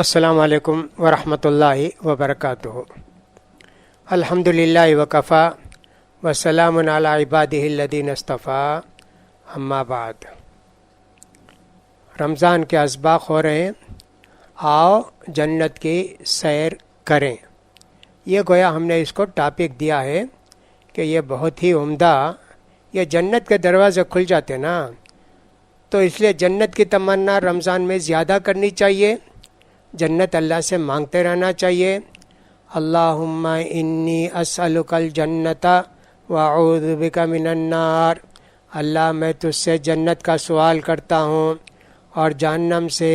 السلام علیکم ورحمۃ اللہ وبرکاتہ۔ الحمدللہ وکفا وسلام علی عبادہ الذین اصطفیٰ، اما بعد۔ رمضان کے اسباق ہو رہے ہیں، آؤ جنت کی سیر کریں۔ یہ گویا ہم نے اس کو ٹاپک دیا ہے کہ یہ بہت ہی عمدہ، یہ جنت کے دروازے کھل جاتے نا، تو اس لیے جنت کی تمنا رمضان میں زیادہ کرنی چاہیے، جنت اللہ سے مانگتے رہنا چاہیے۔ اللہم انی اسألک الجنت واعوذ بک من النار، اللہ میں تجھ سے جنت کا سوال کرتا ہوں اور جہنم سے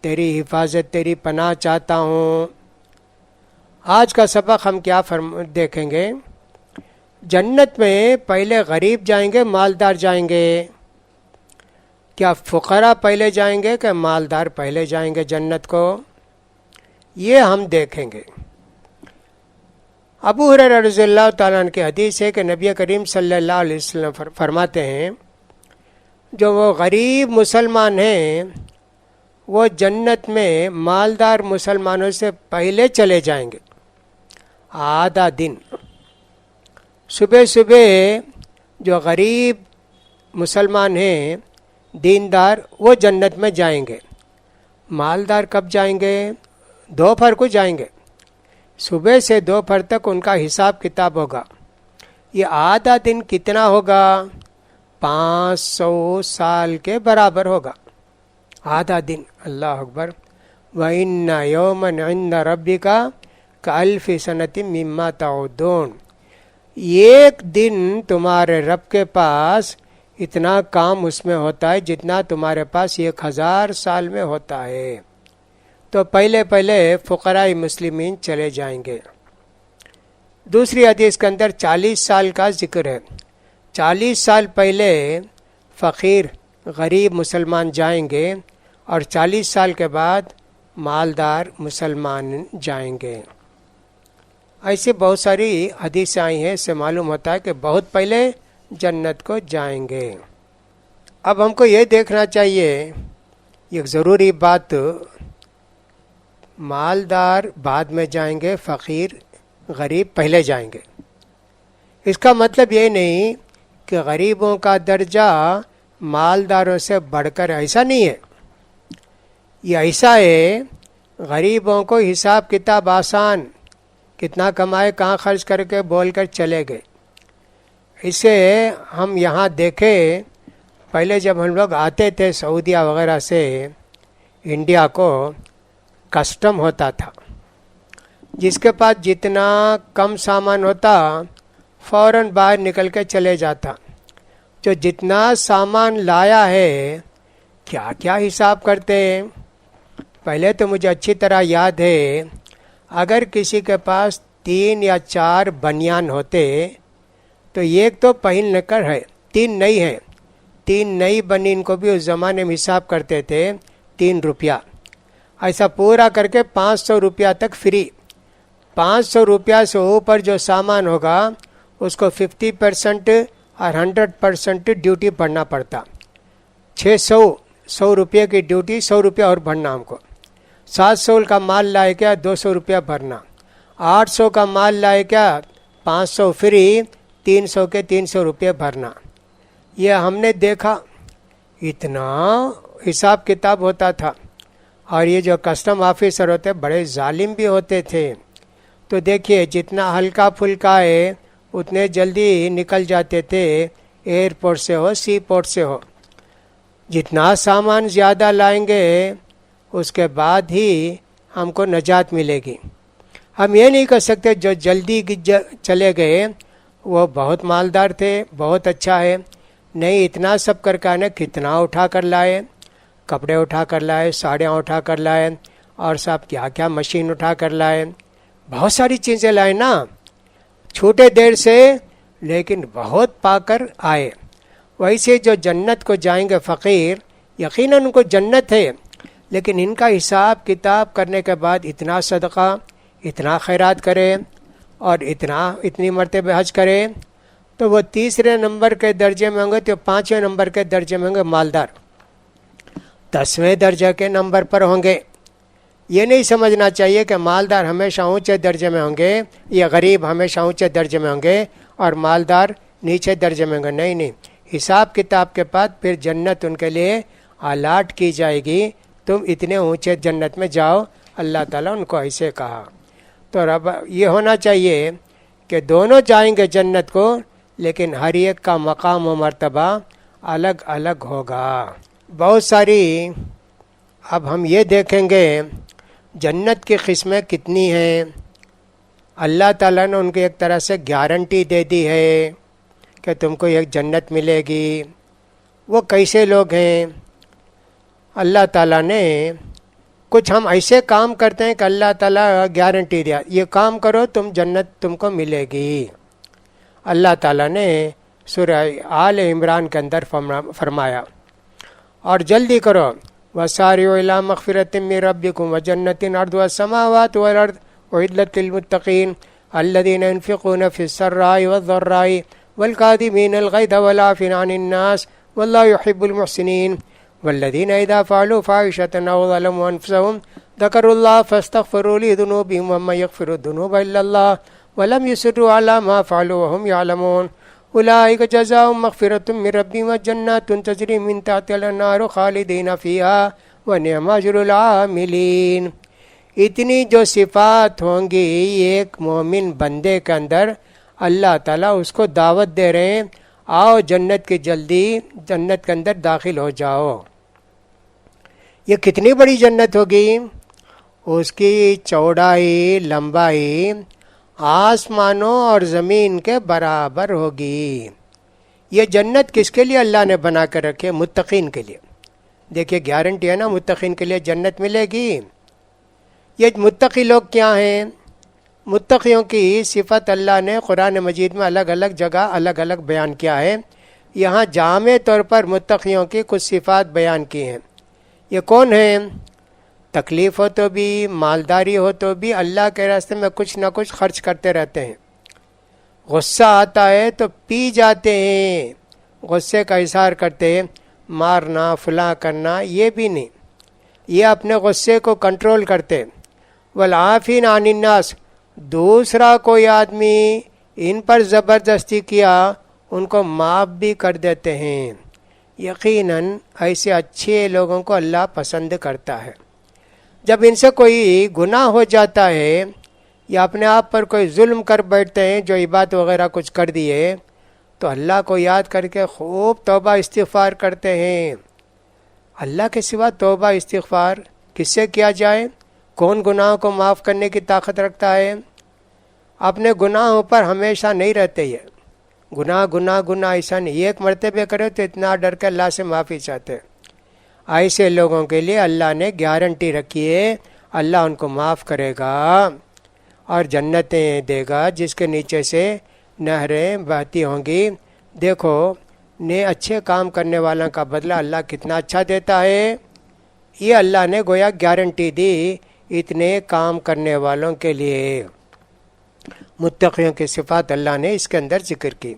تیری حفاظت، تیری پناہ چاہتا ہوں۔ آج کا سبق ہم کیا دیکھیں گے؟ جنت میں پہلے غریب جائیں گے، مالدار جائیں گے؟ کیا فقراء پہلے جائیں گے کہ مالدار پہلے جائیں گے جنت کو؟ یہ ہم دیکھیں گے۔ ابو ہریرہ رضی اللہ تعالیٰ عنہ کی حدیث ہے کہ نبی کریم صلی اللہ علیہ وسلم فرماتے ہیں، جو وہ غریب مسلمان ہیں وہ جنت میں مالدار مسلمانوں سے پہلے چلے جائیں گے۔ آدھا دن صبح صبح جو غریب مسلمان ہیں، دیندار، وہ جنت میں جائیں گے۔ مالدار کب جائیں گے؟ دوپہر کو جائیں گے۔ صبح سے دوپہر تک ان کا حساب کتاب ہوگا۔ یہ آدھا دن کتنا ہوگا؟ 500 سال کے برابر ہوگا آدھا دن۔ اللہ اکبر۔ وَإِنَّ يَوْمًا عِنْدَ رَبِّكَ كَأَلْفِ سَنَةٍ مِّمَّا تَعُدُّونَ، ایک دن تمہارے رب کے پاس اتنا کام اس میں ہوتا ہے جتنا تمہارے پاس 1000 سال میں ہوتا ہے۔ تو پہلے فقراء مسلمین چلے جائیں گے۔ دوسری حدیث کے اندر 40 سال کا ذکر ہے۔ 40 سال پہلے فقیر غریب مسلمان جائیں گے اور 40 سال کے بعد مالدار مسلمان جائیں گے۔ ایسی بہت ساری حدیثیں آئی ہیں، اس سے معلوم ہوتا ہے کہ بہت پہلے جنت کو جائیں گے۔ اب ہم کو یہ دیکھنا چاہیے، ایک ضروری بات، مالدار بعد میں جائیں گے، فقیر غریب پہلے جائیں گے۔ اس کا مطلب یہ نہیں کہ غریبوں کا درجہ مالداروں سے بڑھ کر، ایسا نہیں ہے۔ یہ ایسا ہے، غریبوں کو حساب کتاب آسان، کتنا کمائے، کہاں خرچ کر کے بول کر چلے گئے۔ اسے ہم یہاں دیکھیں، پہلے جب ہم لوگ آتے تھے سعودیہ وغیرہ سے انڈیا کو، کسٹم ہوتا تھا، جس کے پاس جتنا کم سامان ہوتا فوراً باہر نکل کے چلے جاتا۔ جو جتنا سامان لایا ہے، کیا کیا حساب کرتے ہیں۔ پہلے تو مجھے اچھی طرح یاد ہے، اگر کسی کے پاس 3 یا 4 بنیان ہوتے تو ایک تو پہن کر ہے، 3 نئی ہے، 3 نئی بنین کو بھی اس زمانے میں حساب کرتے تھے 3 روپیہ۔ ایسا پورا کر کے 500 روپیہ تک فری۔ 500 روپیہ سے اوپر جو سامان ہوگا اس کو 50% اور 100% ڈیوٹی بھرنا پڑتا۔ 100 روپے کی ڈیوٹی، 100 روپیہ اور بھرنا ہم کو۔ 700 کا مال لائے کیا، 200 روپیہ بھرنا۔ 800 کا مال لائے کیا، 500 فری، 300 کے 300 روپے بھرنا۔ یہ ہم نے دیکھا، اتنا حساب کتاب ہوتا تھا۔ اور یہ جو کسٹم آفیسر ہوتے بڑے ظالم بھی ہوتے تھے۔ تو دیکھیے، جتنا ہلکا پھلکا ہے اتنے جلدی نکل جاتے تھے، ایئرپورٹ سے ہو، سی پورٹ سے ہو۔ جتنا سامان زیادہ لائیں گے اس کے بعد ہی ہم کو نجات ملے گی۔ ہم یہ نہیں کہہ سکتے جو جلدی چلے گئے وہ بہت مالدار تھے، بہت اچھا ہے۔ نہیں، اتنا سب کر کے کتنا اٹھا کر لائے، کپڑے اٹھا کر لائے، ساڑیاں اٹھا کر لائے، اور سب کیا کیا مشین اٹھا کر لائے، بہت ساری چیزیں لائے نا، چھوٹے دیر سے لیکن بہت پا کر آئے۔ ویسے جو جنت کو جائیں گے فقیر، یقیناً ان کو جنت ہے، لیکن ان کا حساب کتاب کرنے کے بعد اتنا صدقہ، اتنا خیرات کرے اور اتنی مرتبہ حج کرے، تو وہ 3 نمبر کے درجے میں ہوں گے، تو 5ویں نمبر کے درجے میں ہوں گے مالدار، 10ویں درجے کے نمبر پر ہوں گے۔ یہ نہیں سمجھنا چاہیے کہ مالدار ہمیشہ اونچے درجے میں ہوں گے یا غریب ہمیشہ اونچے درجے میں ہوں گے اور مالدار نیچے درجے میں ہوں گے. نہیں نہیں، حساب کتاب کے بعد پھر جنت ان کے لیے الاٹ کی جائے گی. تم اتنے اونچے جنت میں جاؤ، اللہ تعالیٰ ان کو ایسے کہا. تو رب یہ ہونا چاہیے کہ دونوں جائیں گے جنت کو، لیکن ہر ایک کا مقام و مرتبہ الگ الگ ہوگا. بہت ساری اب ہم یہ دیکھیں گے جنت کی قسمیں کتنی ہیں. اللہ تعالیٰ نے ان کو ایک طرح سے گارنٹی دے دی ہے کہ تم کو ایک جنت ملے گی. وہ کیسے لوگ ہیں؟ اللہ تعالیٰ نے کچھ ہم ایسے کام کرتے ہیں کہ اللہ تعالیٰ گارنٹی دیا یہ کام کرو تم جنت تم کو ملے گی. اللہ تعالیٰ نے سورہ آل عمران کے اندر فرمایا اور جلدی کرو وَسَارِعُوا إِلَىٰ مَغْفِرَةٍ مِّن رَّبِّكُمْ وَجَنَّةٍ عَرْضُهَا السَّمَاوَاتُ وَالْأَرْضُ أُعِدَّتْ لِلْمُتَّقِينَ الَّذِينَ يُنفِقُونَ فِي السَّرَّاءِ وَالضَّرَّاءِ وَالْكَاظِمِينَ الْغَيْظَ وَالْعَافِينَ عَنِ النَّاسِ وَاللَّهُ يُحِبُّ الْمُحْسِنِينَ وَالَّذِينَ إِذَا فَعَلُوا فَاحِشَةً أَوْ ظَلَمُوا أَنفُسَهُمْ ذَكَرُوا اللَّهَ فَاسْتَغْفَرُوا لِذُنُوبِهِمْ وَمَن يَغْفِرُ الذُّنُوبَ إِلَّا اللَّهُ وَلَمْ يُصِرُّوا عَلَىٰ مَا فَعَلُوا وَهُمْ يَعْلَمُونَ أُولَٰئِكَ جَزَاؤُهُم مَّغْفِرَةٌ مِّن رَّبِّهِمْ وَجَنَّاتٌ تَجْرِي مِن تَحْتِهَا الْأَنْهَارُ خَالِدِينَ فِيهَا وَنِعْمَ أَجْرُ الْعَامِلِينَ. اتنی جو صفات ہوں گی ایک مومن بندے کے اندر، اللہ تعالیٰ اس کو دعوت دے رہے ہیں آؤ جنت کی جلدی جنت کے اندر داخل ہو جاؤ. یہ کتنی بڑی جنت ہوگی؟ اس کی چوڑائی لمبائی آسمانوں اور زمین کے برابر ہوگی. یہ جنت کس کے لیے اللہ نے بنا کر رکھے؟ متقین کے لیے. دیکھیے گارنٹی ہے نا متقین کے لیے جنت ملے گی. یہ متقی لوگ کیا ہیں؟ متقیوں کی صفت اللہ نے قرآن مجید میں الگ الگ جگہ الگ الگ بیان کیا ہے. یہاں جامع طور پر متقیوں کی کچھ صفات بیان کی ہیں. یہ کون ہیں؟ تکلیف ہو تو بھی مالداری ہو تو بھی اللہ کے راستے میں کچھ نہ کچھ خرچ کرتے رہتے ہیں. غصہ آتا ہے تو پی جاتے ہیں، غصے کا اظہار کرتے ہیں. مارنا فلاں کرنا یہ بھی نہیں، یہ اپنے غصے کو کنٹرول کرتے. والعافین عن الناس، دوسرا کوئی آدمی ان پر زبردستی کیا ان کو معاف بھی کر دیتے ہیں. یقیناً ایسے اچھے لوگوں کو اللہ پسند کرتا ہے. جب ان سے کوئی گناہ ہو جاتا ہے یا اپنے آپ پر کوئی ظلم کر بیٹھتے ہیں جو عبادت وغیرہ کچھ کر دیے تو اللہ کو یاد کر کے خوب توبہ استغفار کرتے ہیں. اللہ کے سوا توبہ استغفار کس سے کیا جائے؟ کون گناہوں کو معاف کرنے کی طاقت رکھتا ہے؟ اپنے گناہوں پر ہمیشہ نہیں رہتے. یہ گناہ گناہ گناہ ایسا نہیں، ایک مرتبہ کرے تو اتنا ڈر کے اللہ سے معافی چاہتے. ایسے لوگوں کے لیے اللہ نے گارنٹی رکھی ہے اللہ ان کو معاف کرے گا اور جنتیں دے گا جس کے نیچے سے نہریں بہتی ہوں گی. دیکھو اچھے کام کرنے والوں کا بدلہ اللہ کتنا اچھا دیتا ہے. یہ اللہ نے گویا گارنٹی دی اتنے کام کرنے والوں کے لیے. متقیوں کی صفات اللہ نے اس کے اندر ذکر کی.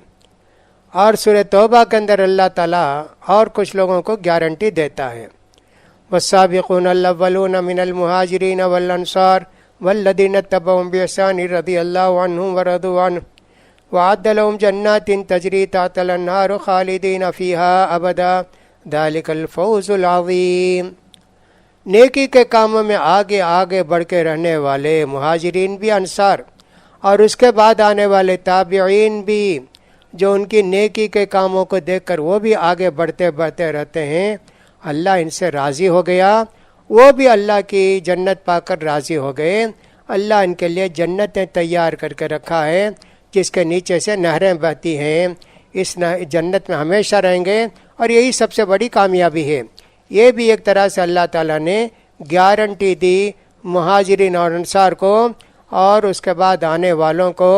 اور سورہ توبہ کے اندر اللہ تعالیٰ اور کچھ لوگوں کو گارنٹی دیتا ہے. والسابقون الاولون من المہاجرین والانصار والذین اتبعوہم بإحسان رضی اللہ عنہم ورضوا عنہ وأعد لهم جنات تجری تحت الأنہار خالدین فیہا ابدا ذلک الفوز العظیم. نیکی کے کاموں میں آگے آگے بڑھ کے رہنے والے مہاجرین بھی، انصار، اور اس کے بعد آنے والے تابعین بھی جو ان کی نیکی کے کاموں کو دیکھ کر وہ بھی آگے بڑھتے بڑھتے رہتے ہیں. اللہ ان سے راضی ہو گیا، وہ بھی اللہ کی جنت پا کر راضی ہو گئے. اللہ ان کے لیے جنتیں تیار کر کے رکھا ہے جس کے نیچے سے نہریں بہتی ہیں. اس جنت میں ہمیشہ رہیں گے اور یہی سب سے بڑی کامیابی ہے. یہ بھی ایک طرح سے اللہ تعالیٰ نے گارنٹی دی مہاجرین اور انصار کو اور اس کے بعد آنے والوں کو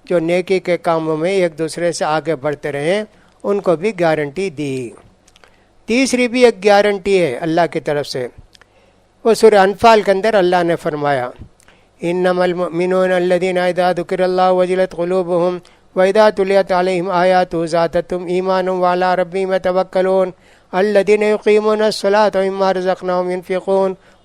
جو نیکی کے کاموں میں ایک دوسرے سے آگے بڑھتے رہیں ان کو بھی گارنٹی دی. تیسری بھی ایک گارنٹی ہے اللہ کی طرف سے. وہ سورہ انفال کے اندر اللہ نے فرمایا انما المؤمنون الذين اذا ذكر الله وجلت قلوبهم واذا تليت عليهم آياته زادتهم ایمانا وعلى ربهم يتوکلون الذين يقيمون الصلاة ومما رزقناهم ينفقون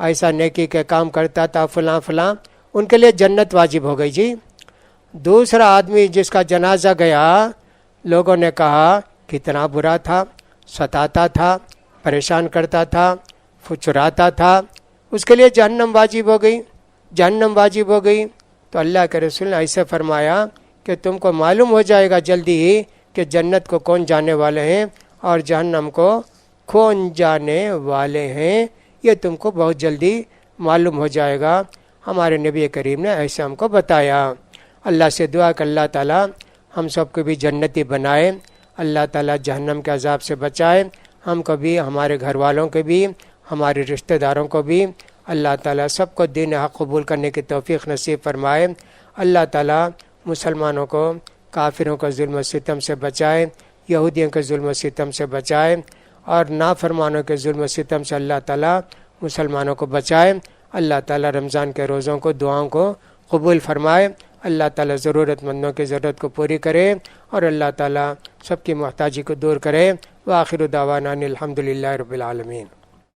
ایسا نیکی کے کام کرتا تھا فلاں فلاں، ان کے لیے جنت واجب ہو گئی جی۔ دوسرا آدمی جس کا جنازہ گیا، لوگوں نے کہا کتنا برا تھا، ستاتا تھا، پریشان کرتا تھا، چراتا تھا، اس کے لیے جہنم واجب ہو گئی، جہنم واجب ہو گئی۔ تو اللہ کے رسول نے ایسے فرمایا کہ تم کو معلوم ہو جائے گا جلدی ہی کہ جنت کو کون جانے والے ہیں اور جہنم کو کون جانے والے ہیں، یہ تم کو بہت جلدی معلوم ہو جائے گا۔ ہمارے نبی کریم نے ایسے ہم کو بتایا۔ اللہ سے دعا کہ اللہ تعالیٰ ہم سب کو بھی جنتی بنائے، اللہ تعالیٰ جہنم کے عذاب سے بچائے، ہم کو بھی، ہمارے گھر والوں کے بھی، ہمارے رشتہ داروں کو بھی اللہ تعالیٰ سب کو دین حق قبول کرنے کی توفیق نصیب فرمائے۔ اللہ تعالیٰ مسلمانوں کو کافروں کو ظلم و ستم سے بچائے، یہودیوں کے ظلم و ستم سے بچائے، اور نافرمانوں کے ظلم و ستم سے اللہ تعالیٰ مسلمانوں کو بچائے۔ اللہ تعالیٰ رمضان کے روزوں کو، دعاؤں کو قبول فرمائے۔ اللہ تعالیٰ ضرورت مندوں کی ضرورت کو پوری کرے اور اللہ تعالیٰ سب کی محتاجی کو دور کرے۔ وآخر دعوانا الحمد للہ رب العالمین۔